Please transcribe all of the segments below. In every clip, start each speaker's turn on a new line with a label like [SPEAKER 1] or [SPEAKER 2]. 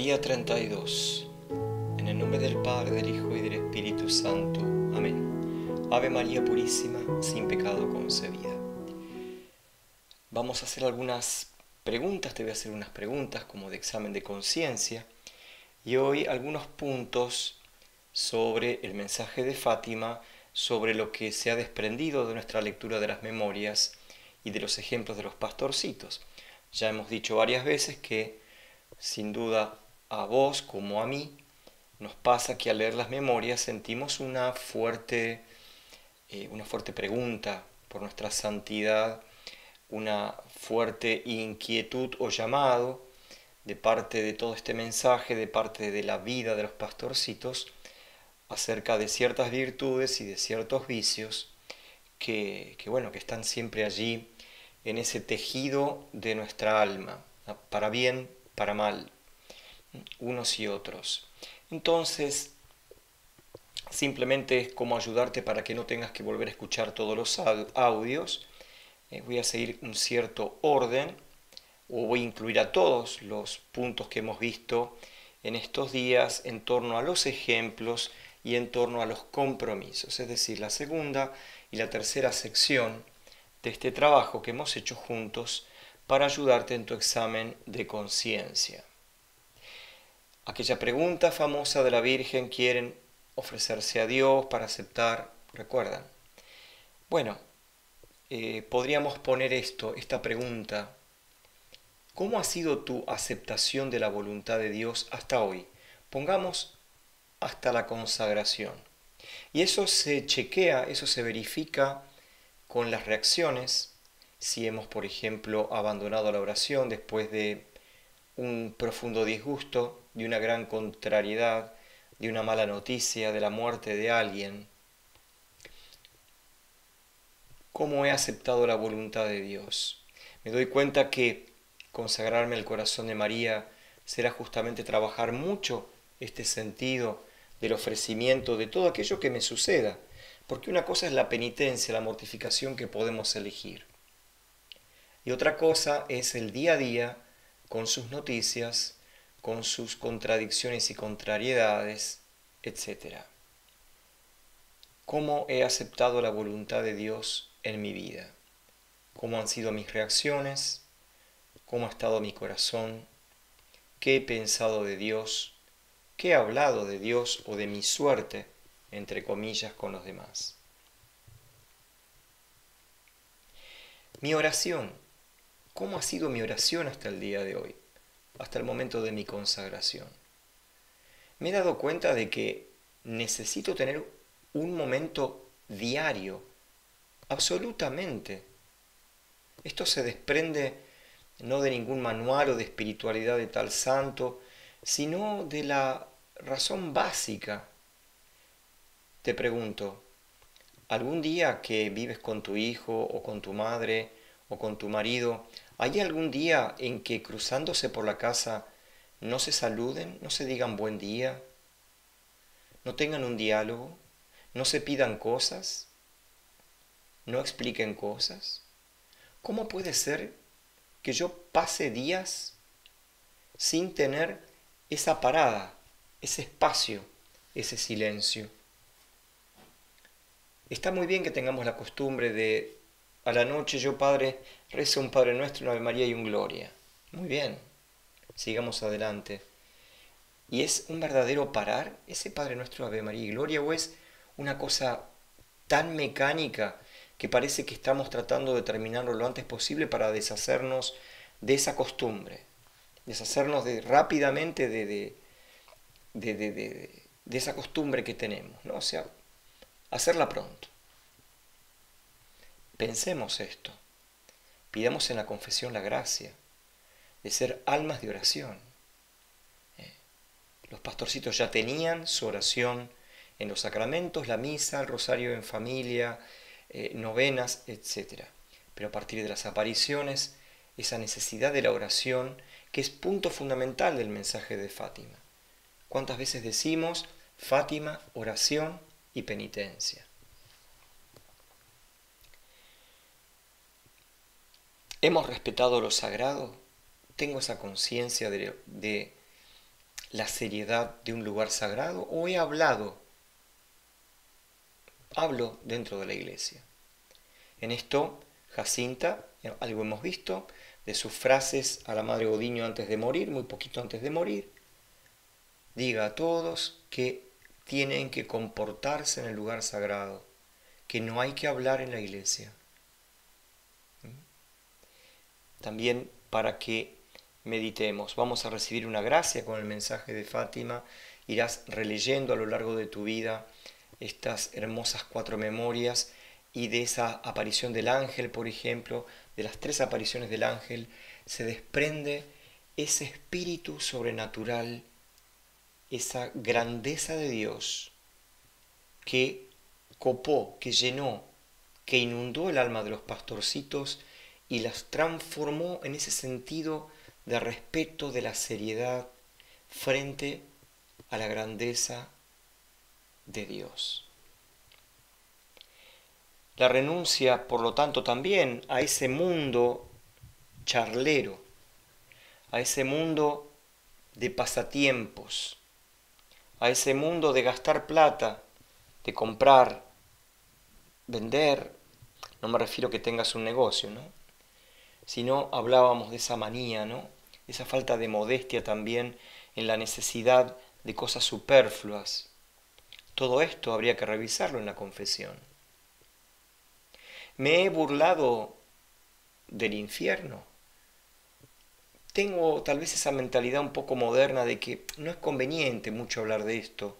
[SPEAKER 1] Día 32. En el nombre del Padre, del Hijo y del Espíritu Santo. Amén. Ave María Purísima, sin pecado concebida. Vamos a hacer algunas preguntas, te voy a hacer unas preguntas como de examen de conciencia. Y hoy algunos puntos sobre el mensaje de Fátima, sobre lo que se ha desprendido de nuestra lectura de las memorias y de los ejemplos de los pastorcitos. Ya hemos dicho varias veces que, sin duda, a vos como a mí, nos pasa que al leer las memorias sentimos una fuerte pregunta por nuestra santidad, una fuerte inquietud o llamado de parte de todo este mensaje, de parte de la vida de los pastorcitos, acerca de ciertas virtudes y de ciertos vicios que están siempre allí en ese tejido de nuestra alma, para bien, para mal, unos y otros. Entonces, simplemente es como ayudarte para que no tengas que volver a escuchar todos los audios. Voy a seguir un cierto orden, o voy a incluir a todos los puntos que hemos visto en estos días en torno a los ejemplos y en torno a los compromisos, es decir, la segunda y la tercera sección de este trabajo que hemos hecho juntos para ayudarte en tu examen de conciencia. Aquella pregunta famosa de la Virgen: ¿quieren ofrecerse a Dios para aceptar? ¿Recuerdan? Bueno, podríamos poner esta pregunta: ¿cómo ha sido tu aceptación de la voluntad de Dios hasta hoy? Pongamos hasta la consagración. Y eso se chequea, eso se verifica con las reacciones. Si hemos, por ejemplo, abandonado la oración después de un profundo disgusto, de una gran contrariedad, de una mala noticia, de la muerte de alguien. ¿Cómo he aceptado la voluntad de Dios? Me doy cuenta que consagrarme al corazón de María será justamente trabajar mucho este sentido del ofrecimiento de todo aquello que me suceda, porque una cosa es la penitencia, la mortificación que podemos elegir, y otra cosa es el día a día con sus noticias, con sus contradicciones y contrariedades, etc. ¿Cómo he aceptado la voluntad de Dios en mi vida? ¿Cómo han sido mis reacciones? ¿Cómo ha estado mi corazón? ¿Qué he pensado de Dios? ¿Qué he hablado de Dios o de mi suerte, entre comillas, con los demás? Mi oración. ¿Cómo ha sido mi oración hasta el día de hoy? Hasta el momento de mi consagración. Me he dado cuenta de que necesito tener un momento diario, absolutamente. Esto se desprende no de ningún manual o de espiritualidad de tal santo, sino de la razón básica. Te pregunto, ¿algún día que vives con tu hijo o con tu madre o con tu marido, hay algún día en que cruzándose por la casa no se saluden, no se digan buen día, no tengan un diálogo, no se pidan cosas, no expliquen cosas? ¿Cómo puede ser que yo pase días sin tener esa parada, ese espacio, ese silencio? Está muy bien que tengamos la costumbre de, a la noche, yo, Padre, rezo un Padre Nuestro, un Ave María y un Gloria. Muy bien, sigamos adelante. ¿Y es un verdadero parar ese Padre Nuestro, Ave María y Gloria, o es una cosa tan mecánica que parece que estamos tratando de terminarlo lo antes posible para deshacernos de esa costumbre, deshacernos rápidamente de esa costumbre que tenemos, ¿no? O sea, hacerla pronto? Pensemos esto, pidamos en la confesión la gracia de ser almas de oración. Los pastorcitos ya tenían su oración en los sacramentos, la misa, el rosario en familia, novenas, etc. Pero a partir de las apariciones, esa necesidad de la oración, que es punto fundamental del mensaje de Fátima. ¿Cuántas veces decimos Fátima, oración y penitencia? ¿Hemos respetado lo sagrado? ¿Tengo esa conciencia de la seriedad de un lugar sagrado o he hablado? Hablo dentro de la iglesia. En esto, Jacinta, algo hemos visto, de sus frases a la Madre Godiño antes de morir, muy poquito antes de morir, diga a todos que tienen que comportarse en el lugar sagrado, que no hay que hablar en la iglesia. También para que meditemos, vamos a recibir una gracia con el mensaje de Fátima, irás releyendo a lo largo de tu vida estas hermosas 4 memorias y de esa aparición del ángel, por ejemplo, de las 3 apariciones del ángel, se desprende ese espíritu sobrenatural, esa grandeza de Dios que copó, que llenó, que inundó el alma de los pastorcitos y las transformó en ese sentido de respeto, de la seriedad frente a la grandeza de Dios. La renuncia, por lo tanto, también a ese mundo charlero, a ese mundo de pasatiempos, a ese mundo de gastar plata, de comprar, vender. No me refiero a que tengas un negocio, ¿no? Sino hablábamos de esa manía, ¿no? Esa falta de modestia también en la necesidad de cosas superfluas. Todo esto habría que revisarlo en la confesión. Me he burlado del infierno. Tengo tal vez esa mentalidad un poco moderna de que no es conveniente mucho hablar de esto.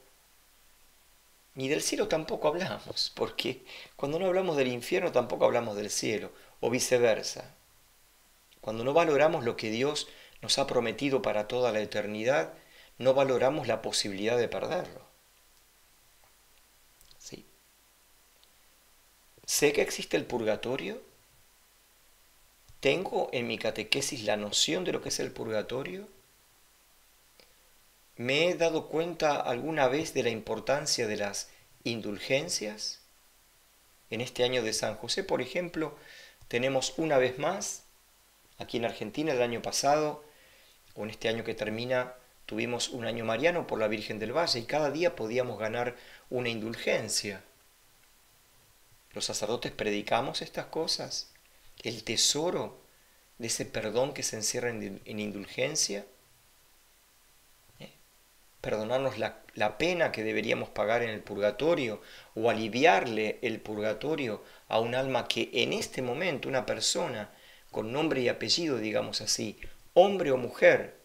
[SPEAKER 1] Ni del cielo tampoco hablamos, porque cuando no hablamos del infierno tampoco hablamos del cielo, o viceversa. Cuando no valoramos lo que Dios nos ha prometido para toda la eternidad, no valoramos la posibilidad de perderlo. ¿Sí? Sé que existe el purgatorio. ¿Tengo en mi catequesis la noción de lo que es el purgatorio? ¿Me he dado cuenta alguna vez de la importancia de las indulgencias? En este año de San José, por ejemplo, tenemos una vez más, aquí en Argentina el año pasado, o en este año que termina, tuvimos un año mariano por la Virgen del Valle y cada día podíamos ganar una indulgencia. Los sacerdotes predicamos estas cosas, el tesoro de ese perdón que se encierra en indulgencia, perdonarnos la pena que deberíamos pagar en el purgatorio o aliviarle el purgatorio a un alma que en este momento, una persona con nombre y apellido, digamos así, hombre o mujer,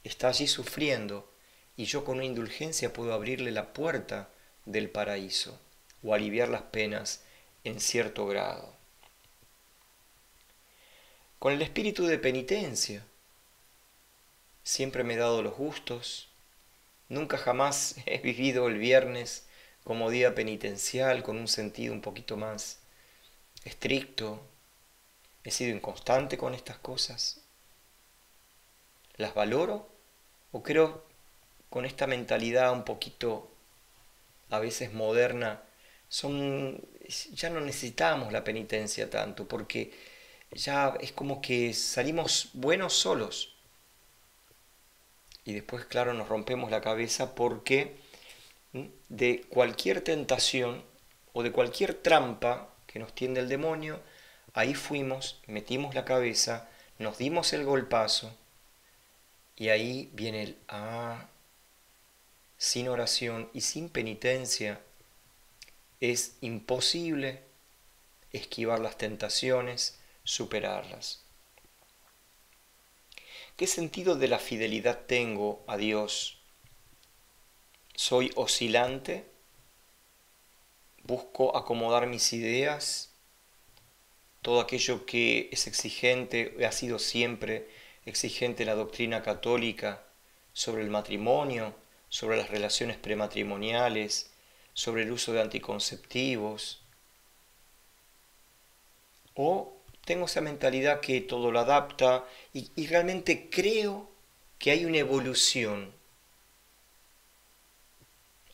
[SPEAKER 1] está allí sufriendo y yo con una indulgencia puedo abrirle la puerta del paraíso o aliviar las penas en cierto grado. Con el espíritu de penitencia, siempre me he dado los gustos, nunca jamás he vivido el viernes como día penitencial con un sentido un poquito más estricto. He sido inconstante con estas cosas. ¿Las valoro? ¿O creo con esta mentalidad un poquito a veces moderna, ya no necesitamos la penitencia tanto, porque ya es como que salimos buenos solos? Y después, claro, nos rompemos la cabeza porque de cualquier tentación o de cualquier trampa que nos tiende el demonio, ahí fuimos, metimos la cabeza, nos dimos el golpazo y ahí viene el sin oración y sin penitencia es imposible esquivar las tentaciones, superarlas. ¿Qué sentido de la fidelidad tengo a Dios? ¿Soy oscilante? ¿Busco acomodar mis ideas? Todo aquello que es exigente, ha sido siempre exigente en la doctrina católica sobre el matrimonio, sobre las relaciones prematrimoniales, sobre el uso de anticonceptivos. O tengo esa mentalidad que todo lo adapta y realmente creo que hay una evolución.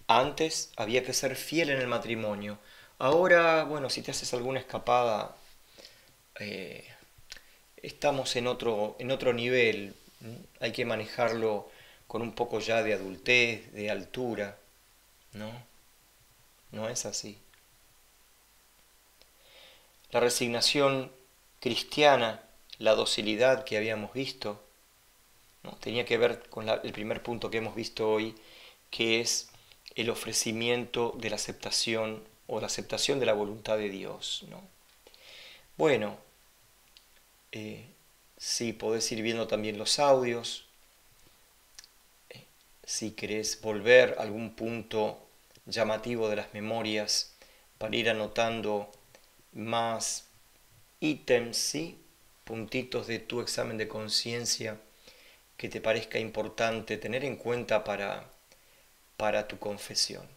[SPEAKER 1] Antes había que ser fiel en el matrimonio. Ahora, bueno, si te haces alguna escapada, estamos en otro nivel. Hay que manejarlo con un poco ya de adultez, de altura. No, no es así. La resignación cristiana, la docilidad que habíamos visto, ¿no? Tenía que ver con el primer punto que hemos visto hoy, que es el ofrecimiento de la aceptación o la aceptación de la voluntad de Dios, ¿no? Bueno, sí, podés ir viendo también los audios. Si querés volver a algún punto llamativo de las memorias para ir anotando más ítems, ¿sí? Puntitos de tu examen de conciencia que te parezca importante tener en cuenta para tu confesión.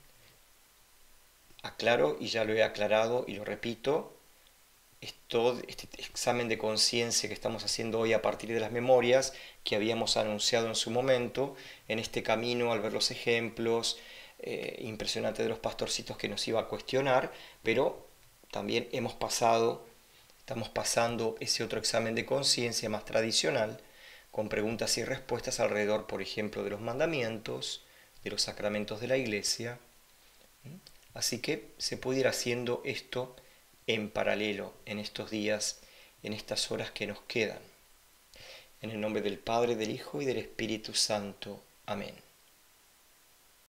[SPEAKER 1] Aclaro, y ya lo he aclarado y lo repito, este examen de conciencia que estamos haciendo hoy a partir de las memorias que habíamos anunciado en su momento, en este camino al ver los ejemplos impresionantes de los pastorcitos que nos iba a cuestionar, pero también estamos pasando ese otro examen de conciencia más tradicional, con preguntas y respuestas alrededor, por ejemplo, de los mandamientos, de los sacramentos de la Iglesia. Así que se puede ir haciendo esto en paralelo en estos días, en estas horas que nos quedan. En el nombre del Padre, del Hijo y del Espíritu Santo. Amén.